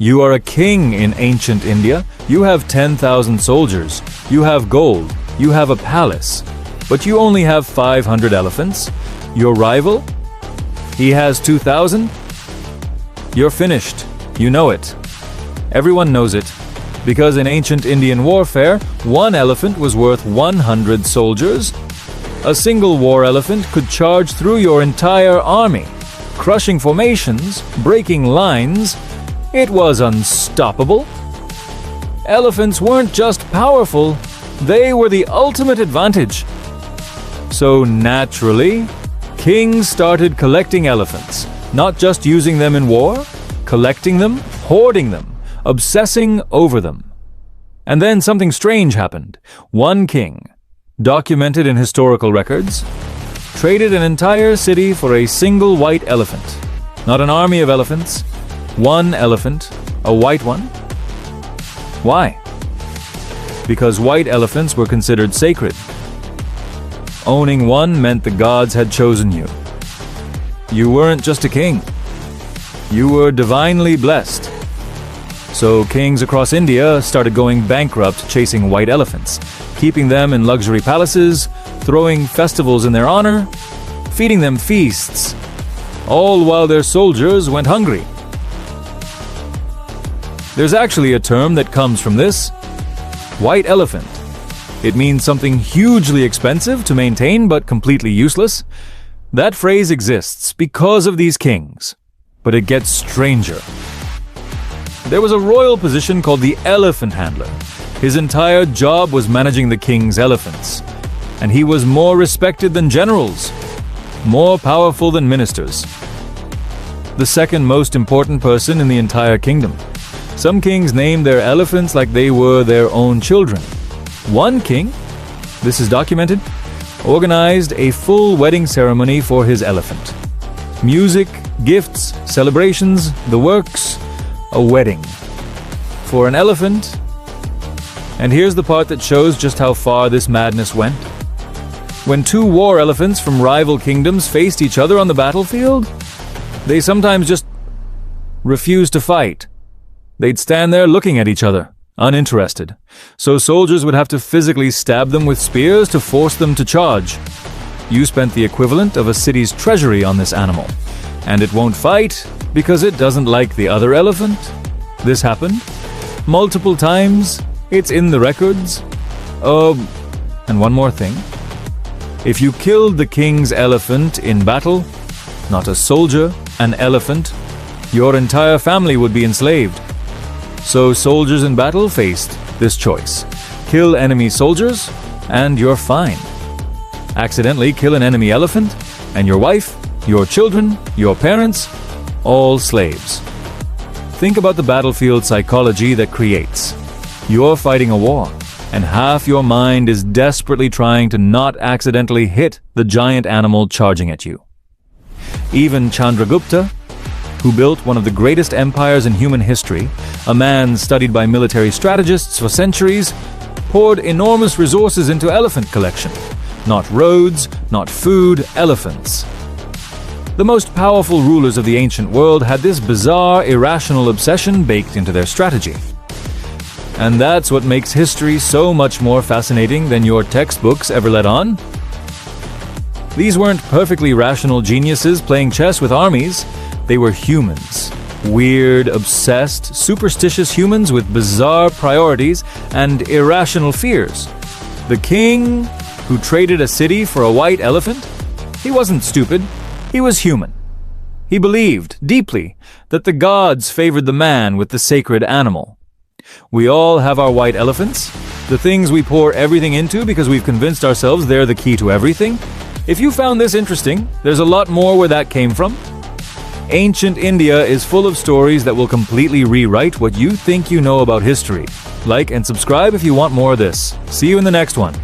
You are a king in ancient India. You have 10,000 soldiers. You have gold. You have a palace. But you only have 500 elephants. Your rival? He has 2,000. You're finished. You know it. Everyone knows it. Because in ancient Indian warfare, one elephant was worth 100 soldiers. A single war elephant could charge through your entire army, crushing formations, breaking lines. It was unstoppable. Elephants weren't just powerful, they were the ultimate advantage. So naturally, kings started collecting elephants, not just using them in war, collecting them, hoarding them, obsessing over them. And then something strange happened. One king, documented in historical records, traded an entire city for a single white elephant. Not an army of elephants, one elephant, a white one. Why? Because white elephants were considered sacred. Owning one meant the gods had chosen you. You weren't just a king. You were divinely blessed. So kings across India started going bankrupt chasing white elephants, keeping them in luxury palaces, throwing festivals in their honor, feeding them feasts, all while their soldiers went hungry. There's actually a term that comes from this: white elephant. It means something hugely expensive to maintain but completely useless. That phrase exists because of these kings. But it gets stranger. There was a royal position called the elephant handler. His entire job was managing the king's elephants. And he was more respected than generals, more powerful than ministers. The second most important person in the entire kingdom. Some kings named their elephants like they were their own children. One king, this is documented, organized a full wedding ceremony for his elephant. Music, gifts, celebrations, the works, a wedding. For an elephant. And here's the part that shows just how far this madness went. When two war elephants from rival kingdoms faced each other on the battlefield, they sometimes just refused to fight. They'd stand there looking at each other, uninterested. So soldiers would have to physically stab them with spears to force them to charge. You spent the equivalent of a city's treasury on this animal. And it won't fight because it doesn't like the other elephant. This happened multiple times. It's in the records. And one more thing. If you killed the king's elephant in battle, not a soldier, an elephant, your entire family would be enslaved. So soldiers in battle faced this choice. Kill enemy soldiers, and you're fine. Accidentally kill an enemy elephant, and your wife, your children, your parents, all slaves. Think about the battlefield psychology that creates. You're fighting a war, and half your mind is desperately trying to not accidentally hit the giant animal charging at you. Even Chandragupta, who built one of the greatest empires in human history, a man studied by military strategists for centuries, poured enormous resources into elephant collection. Not roads, not food, elephants. The most powerful rulers of the ancient world had this bizarre, irrational obsession baked into their strategy. And that's what makes history so much more fascinating than your textbooks ever let on. These weren't perfectly rational geniuses playing chess with armies. They were humans. Weird, obsessed, superstitious humans with bizarre priorities and irrational fears. The king, who traded a city for a white elephant, he wasn't stupid. He was human. He believed, deeply, that the gods favored the man with the sacred animal. We all have our white elephants, the things we pour everything into because we've convinced ourselves they're the key to everything. If you found this interesting, there's a lot more where that came from. Ancient India is full of stories that will completely rewrite what you think you know about history. Like and subscribe if you want more of this. See you in the next one.